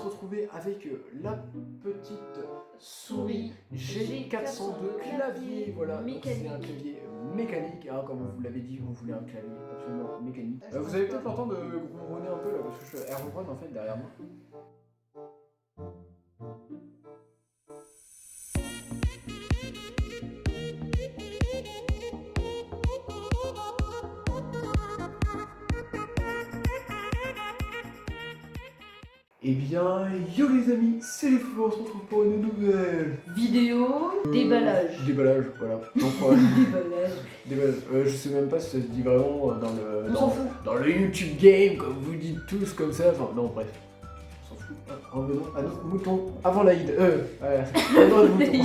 retrouver avec la petite souris G402 clavier. Voilà, donc c'est un clavier mécanique, hein, comme vous l'avez dit, vous voulez un clavier absolument mécanique. Vous allez peut-être l'entendre ronronner un peu là, parce que elle ronronne en fait derrière moi. Eh bien, yo les amis, c'est les fous, on se retrouve pour une nouvelle vidéo déballage. Déballage, voilà. Donc, Déballage. je sais même pas si ça se dit vraiment On s'en fout. dans le YouTube game, comme vous dites tous comme ça. Enfin, non, bref. On s'en fout. Revenons à nos moutons avant l'Aïd. Non, le mouton.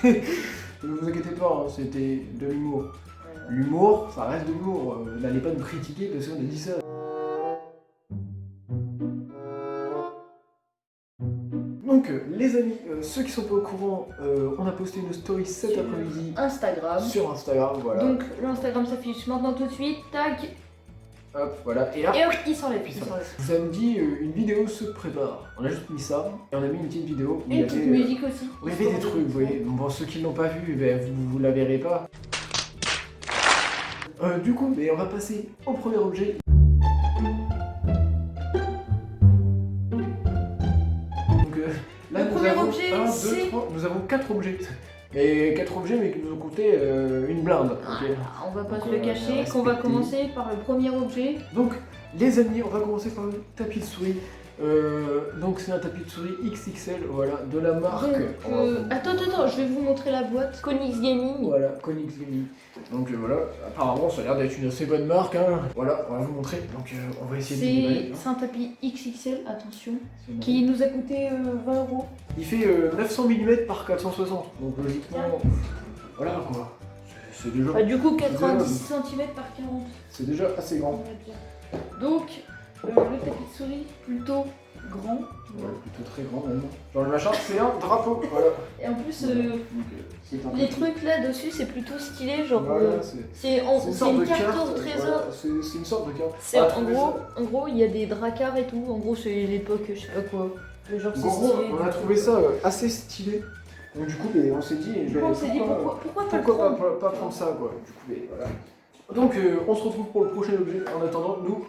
Ne vous inquiétez pas, hein, c'était de l'humour. L'humour, ça reste de l'humour. N'allez pas nous critiquer parce qu'on a dit ça. Donc les amis, ceux qui sont pas au courant, on a posté une story cet après-midi Instagram. sur Instagram, voilà. Donc l'Instagram s'affiche maintenant tout de suite, tac. Hop, voilà, et là, Et hop, il s'enlève. samedi, une vidéo se prépare. On a juste mis ça, et on a mis une petite vidéo où Et une petite musique aussi. où il y avait des trucs, vous voyez. Bon, ceux qui l'ont pas vu, ben, vous la verrez pas. Du coup, on va passer au premier objet. Là, le premier objet, c'est... Nous avons 4 objets. Mais 4 objets, mais qui nous ont coûté une blinde. Okay. On va pas se le cacher, qu'on va commencer par le premier objet. Donc, les amis, on va commencer par le tapis de souris. Donc, c'est un tapis de souris XXL, voilà, de la marque. Attends, je vais vous montrer la boîte. Konix Gaming. Voilà, Konix Gaming. Donc voilà, apparemment ça a l'air d'être une assez bonne marque, hein. Voilà, on va vous montrer. Donc on va essayer de déballer. C'est un tapis XXL, attention, qui nous a coûté 20 €. Il fait 900 mm par 460, donc logiquement, voilà quoi. C'est déjà... du coup 90 cm par 40. C'est déjà assez grand. Donc le tapis de souris plutôt grand. Ouais, plutôt très grand même. Genre le machin, c'est un drapeau, voilà. Et en plus, les trucs là dessus, c'est plutôt stylé, genre. Voilà, c'est une carte au trésor. Voilà, c'est une sorte de carte. C'est en gros, il y a des dracards et tout. En gros, c'est l'époque, je sais pas quoi. Mais genre, c'est stylé. On a trouvé ça assez stylé. Donc du coup, on s'est dit, pourquoi pas prendre ça quoi. Du coup, voilà. Donc on se retrouve pour le prochain objet. En attendant, nous,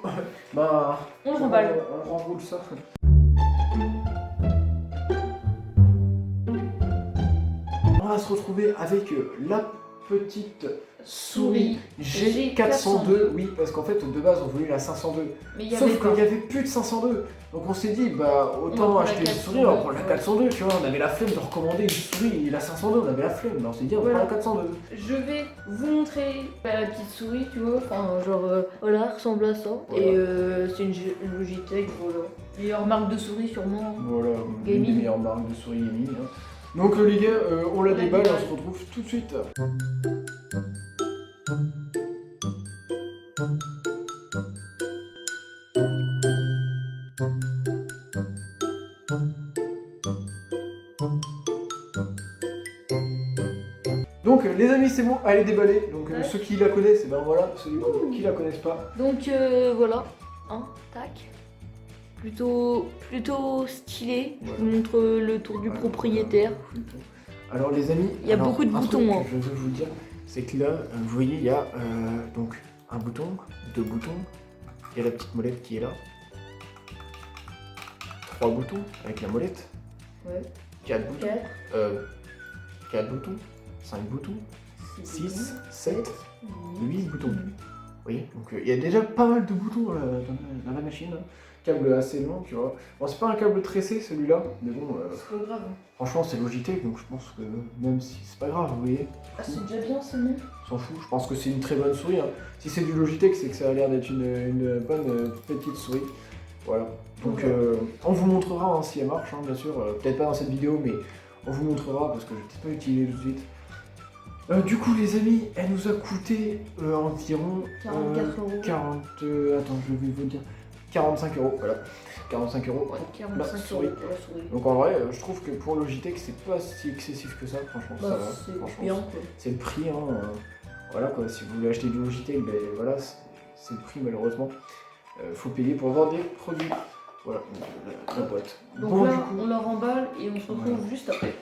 on remballe. On renroule ça. On va se retrouver avec la petite souris G402. Oui, parce qu'en fait, de base, on voulait la 502. Sauf qu'il n'y avait plus de 502. Donc on s'est dit, autant acheter une souris, on va prendre la 402, tu vois. On avait la flemme de recommander une souris et la 502, on avait la flemme. Mais on s'est dit, on prend la 402. Je vais vous montrer la petite souris, tu vois. Enfin, genre, voilà, ressemble à ça. Voilà. Et c'est une Logitech, voilà. Meilleure marque de souris, sûrement. Voilà, une des meilleures marques de souris gaming. Hein. Donc les gars, on la déballe, on se retrouve tout de suite. Donc les amis, c'est bon, elle est déballée. Donc ceux qui la connaissent, voilà, ceux qui la connaissent pas. Donc voilà, tac. Plutôt stylé. Je vous montre le tour du propriétaire. Alors les amis, il y a beaucoup de boutons. Je veux vous dire, c'est que là, vous voyez, il y a donc un bouton, 2 boutons, il y a la petite molette qui est là, 3 boutons avec la molette, 4 boutons, 4 boutons, 5 boutons, 6, 7, 8 boutons. Vous voyez, donc il y a déjà pas mal de boutons dans la machine. Câble assez long, tu vois. Bon, c'est pas un câble tressé celui-là, mais bon. C'est pas grave. Franchement, c'est Logitech, donc je pense que même si c'est pas grave, vous voyez. C'est déjà bien, c'est bon. On s'en fout, je pense que c'est une très bonne souris. Hein. Si c'est du Logitech, c'est que ça a l'air d'être une bonne petite souris. Voilà. Donc, on vous montrera si elle marche, bien sûr. Peut-être pas dans cette vidéo, mais on vous montrera parce que je vais peut-être pas l'utiliser tout de suite. Du coup, les amis, elle nous a coûté environ 44 €. Attends, je vais vous dire. 45 €, voilà. 45 €. Ouais, 45 € pour la souris. Donc en vrai, je trouve que pour Logitech, c'est pas si excessif que ça, franchement, ça va. C'est bien, quoi. C'est le prix, hein. Voilà quoi, si vous voulez acheter du Logitech, voilà, c'est le prix malheureusement. Faut payer pour avoir des produits. Voilà, la boîte. Donc bon, là, du coup, on la remballe et on se retrouve juste après.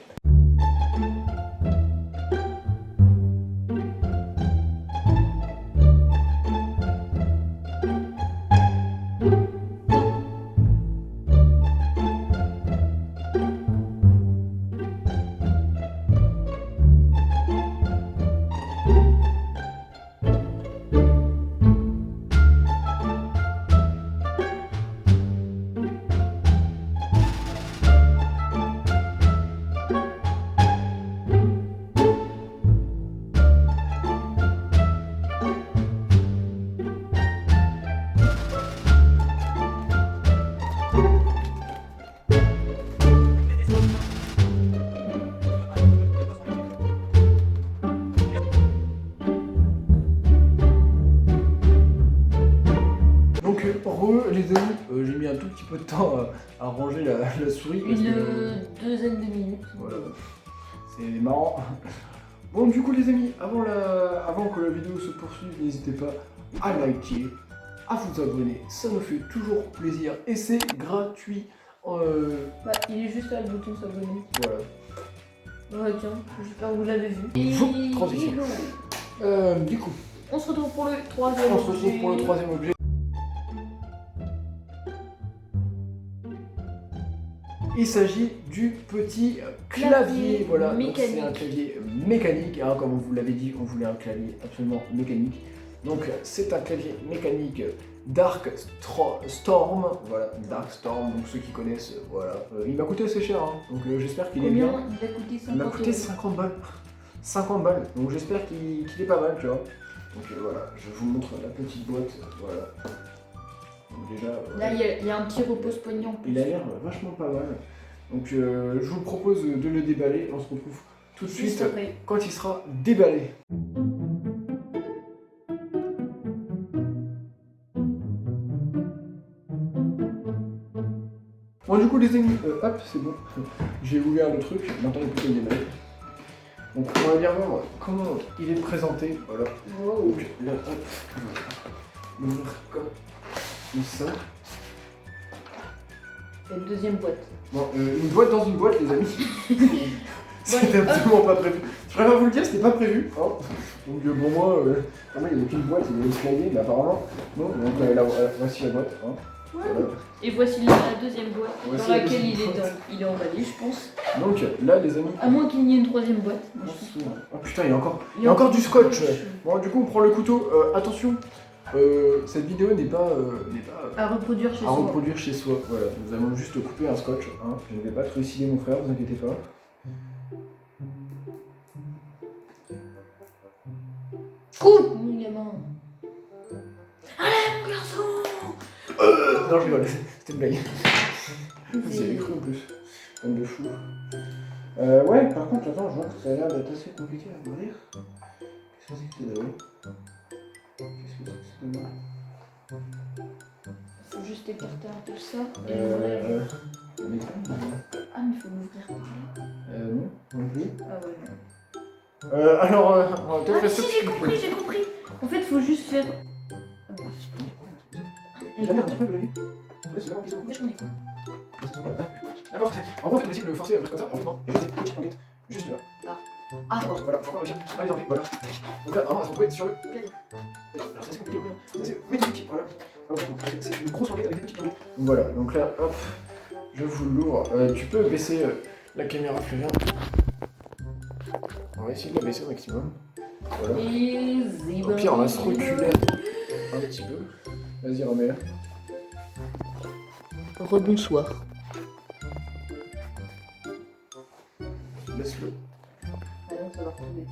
Les amis, j'ai mis un tout petit peu de temps à ranger la souris. Une douzaine de minutes. Voilà, c'est marrant. Bon, du coup, les amis, avant que la vidéo se poursuive, n'hésitez pas à liker, à vous abonner, ça nous fait toujours plaisir et c'est gratuit. Bah, il est juste là le bouton s'abonner. Voilà. Ouais, tiens, j'espère que vous l'avez vu. Et transition. Du coup, on se retrouve pour le troisième objet. Il s'agit du petit clavier, voilà, c'est un clavier mécanique, hein, comme on vous l'avait dit, on voulait un clavier absolument mécanique. Donc c'est un clavier mécanique Dark Storm, voilà, Dark Storm, donc ceux qui connaissent, voilà. Il m'a coûté assez cher, hein, donc j'espère qu'il est bien. Il a coûté 50 Il m'a coûté 50 balles. 50 balles, donc j'espère qu'il est pas mal, tu vois. Donc voilà, je vous montre la petite boîte, voilà. Donc déjà, là, il y a un petit repose-poignet en plus. Il a l'air vachement pas mal. Donc je vous propose de le déballer. On se retrouve tout de suite après, quand il sera déballé. Bon, du coup, les amis, hop, c'est bon. J'ai ouvert le truc. Maintenant, il peut le déballer. Donc on va bien voir comment il est présenté. Voilà. Wow. Donc là, hop, on va ouvrir comme ça. C'est une deuxième boîte. Bon, une boîte dans une boîte, les amis. C'était absolument pas prévu. Je préfère vous le dire, c'était pas prévu. Hein. Donc bon, moi, il n'y a aucune boîte, il y a une clavier, mais apparemment, non. Donc voici la boîte. Hein. Ouais. Voilà. Et voici la deuxième boîte, Voici dans laquelle il est emballé, je pense. Donc là, les amis. À moins qu'il y ait une troisième boîte. Oh putain, il y a encore du scotch. Bon, du coup, on prend le couteau. Attention. Cette vidéo n'est pas à reproduire chez soi. Voilà, nous allons juste couper un scotch. Hein. Je ne vais pas trucider mon frère, vous inquiétez pas. Coupe mon gamin. Allez mon garçon. Non, je rigole, c'était une blague. C'est cru en plus. Comme de fou. Ouais, par contre, attends, je vois que ça a l'air d'être assez compliqué à ouvrir. Qu'est-ce que c'est que c'est d'abord? Qu'est-ce que c'est que c'est? Faut juste écarter un peu ça et l'ouvrir. Ah, mais il faut l'ouvrir par là. Non plus. Ah ouais, non. Alors, ah, si, j'ai compris. En fait, faut juste faire. Jamais un petit peu, Valérie. C'est vraiment bizarre. Moi, j'en ai quoi. D'accord, en gros, on essayer de le forcer à ouvrir comme ça, en venant, et rester petit en juste là. Ah, voilà, faut encore réussir à les enlever, voilà. Donc là, vraiment, elles sont tombées sur le. Alors, c'est assez compliqué, c'est magnifique, voilà. C'est une grosse enquête avec des petites enquêtes. Voilà, donc là, hop, je vous l'ouvre. Tu peux baisser la caméra, Flavien. On va essayer de la baisser au maximum. Voilà. Au pire, on va se reculer un petit peu. Vas-y, remets-la. Rebonsoir. Laisse-le. Ah non, ça va retomber.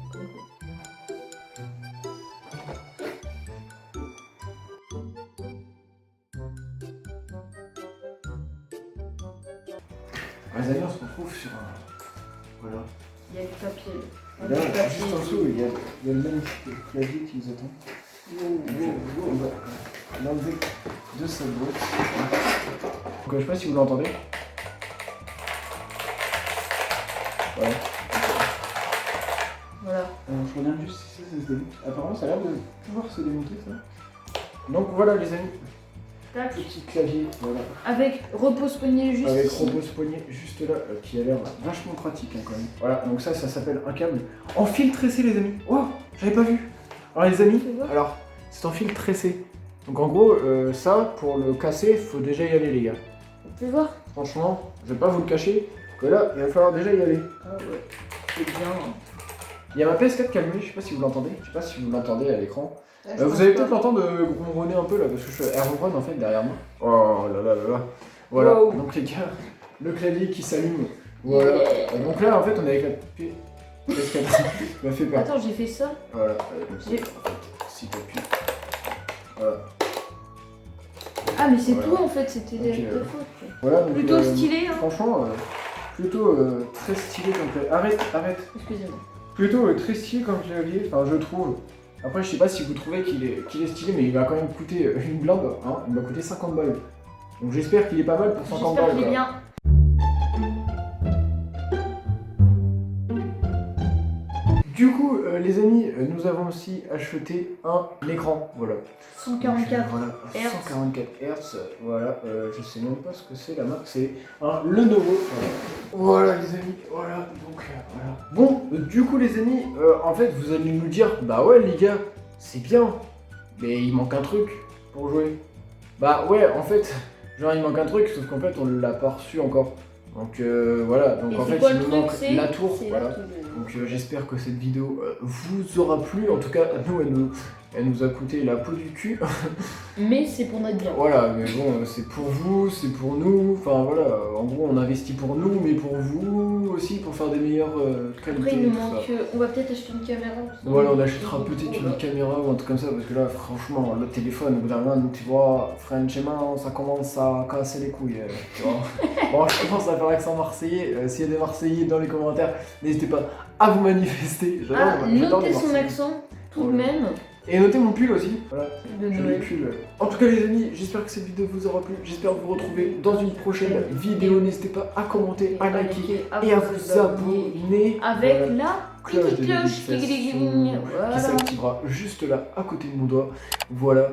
Les amis, on se retrouve sur un. Voilà. Il y a du papier. Là, juste en dessous, il y a le magnifique clavier qui nous attend. On va l'enlever de sa boîte. Donc, je sais pas si vous l'entendez. Voilà. Voilà. Je regarde juste si ça se démonte. Apparemment, ça a l'air de pouvoir se démonter, ça. Donc voilà, les amis. Tac. Petit clavier, voilà. Avec repose-poignet juste Avec ici. repose-poignet juste là, qui a l'air vachement pratique hein, quand même. Voilà, donc ça s'appelle un câble en fil tressé les amis. Oh, j'avais pas vu. Alors les amis, alors c'est en fil tressé. Donc en gros, ça pour le casser, faut déjà y aller les gars. Tu peux voir? Franchement, je vais pas vous le cacher, que là, il va falloir déjà y aller. Ah ouais, c'est bien. Il y a ma PS4 qui est allumée, je sais pas si vous l'entendez. Je sais pas si vous l'entendez à l'écran. Ah, Vous allez peut-être l'entendre ronronner un peu là, parce que elle ronronne en fait derrière moi. Oh là là là là. Voilà, wow. donc les gars, le clavier qui s'allume. Voilà. Yeah. Donc là en fait on est avec la PS4. Il m'a fait peur. Attends, j'ai fait ça. Voilà, comme ça, en fait, si t'appuies. Voilà. Ah mais c'est Voilà. tout en fait, c'était Ok, de ta faute. Voilà, donc, Plutôt stylé hein. Franchement, plutôt très stylé comme clavier. Arrête. Excusez-moi. Plutôt très stylé comme clavier, enfin je trouve. Après je sais pas si vous trouvez qu'il est stylé, mais il va quand même coûter une blinde, hein. Il va coûter 50 balles. Donc j'espère qu'il est pas mal pour 50 balles. J'espère qu'il est bien. Du coup, les amis, nous avons aussi acheté un écran, voilà. 144 Voilà, Hertz. 144 Hz, voilà, je sais même pas ce que c'est la marque, c'est un Lenovo. Voilà les amis, voilà, donc voilà. Bon, du coup les amis, en fait vous allez nous dire, bah ouais les gars, c'est bien, mais il manque un truc pour jouer. Bah ouais, en fait, genre il manque un truc, sauf qu'en fait on l'a pas reçu encore. Donc voilà, donc Et en c'est fait quoi il le nous truc, manque c'est la tour, la voilà. tour. Donc j'espère que cette vidéo vous aura plu, en tout cas nous elle nous a coûté la peau du cul. Mais c'est pour notre bien. Voilà, mais bon, c'est pour vous, c'est pour nous, enfin voilà, en gros on investit pour nous, mais pour vous aussi, pour faire des meilleures qualités. Après il nous tout manque, ça. on va peut-être acheter une caméra. Voilà, on achètera peut-être une caméra ou un truc comme ça, parce que là franchement, le téléphone, au bout d'un moment, tu vois, franchement, ça commence à casser les couilles, tu vois. Bon, je commence à faire l'accent marseillais, s'il y a des Marseillais dans les commentaires, n'hésitez pas à vous manifester. Ah, j'adore notez les son Marseillais. accent tout de Voilà. même. Et notez mon pull aussi, voilà. De Joli Noël. pull. En tout cas les amis, j'espère que cette vidéo vous aura plu, j'espère vous retrouver dans une prochaine vidéo, n'hésitez pas à commenter, à liker et à vous abonner. Avec Voilà. la Cloche petite de cloche notification voilà. qui s'activera juste là, à côté de mon doigt. Voilà.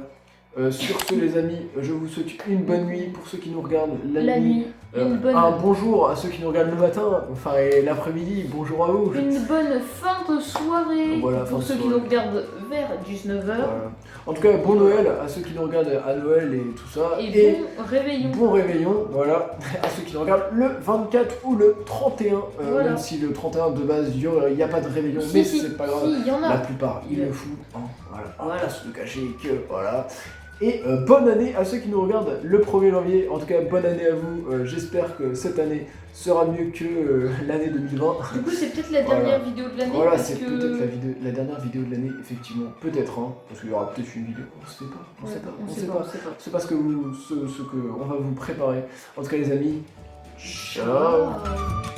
Sur ce les amis, je vous souhaite une bonne nuit pour ceux qui nous regardent la nuit. Une bonne... Un bonjour à ceux qui nous regardent le matin, enfin et l'après-midi, bonjour à vous. Une bonne fin de soirée Voilà, fin pour de ceux qui soirée. nous regardent vers 19h. Voilà. En tout cas, bon Noël à ceux qui nous regardent à Noël et tout ça. Et bon réveillon. Bon réveillon, voilà, à ceux qui nous regardent le 24 ou le 31. Voilà. Même si le 31 de base, il n'y a pas de réveillon, mais c'est pas grave. Si, il y en La a. plupart, ils Ouais. le foutent. Hein. Voilà, on va Voilà. pas se le cacher que voilà. Et bonne année à ceux qui nous regardent le 1er janvier. En tout cas, bonne année à vous. J'espère que cette année sera mieux que l'année 2020. Du coup, c'est peut-être la Voilà. dernière vidéo de l'année. Voilà, parce c'est que... peut-être la dernière vidéo de l'année, effectivement. Peut-être, hein, parce qu'il y aura peut-être une vidéo. On sait pas, on Ouais, sait pas, on on sait sait pas, pas. on sait pas. C'est parce que ce que on va vous préparer. En tout cas, les amis, ciao. Ciao.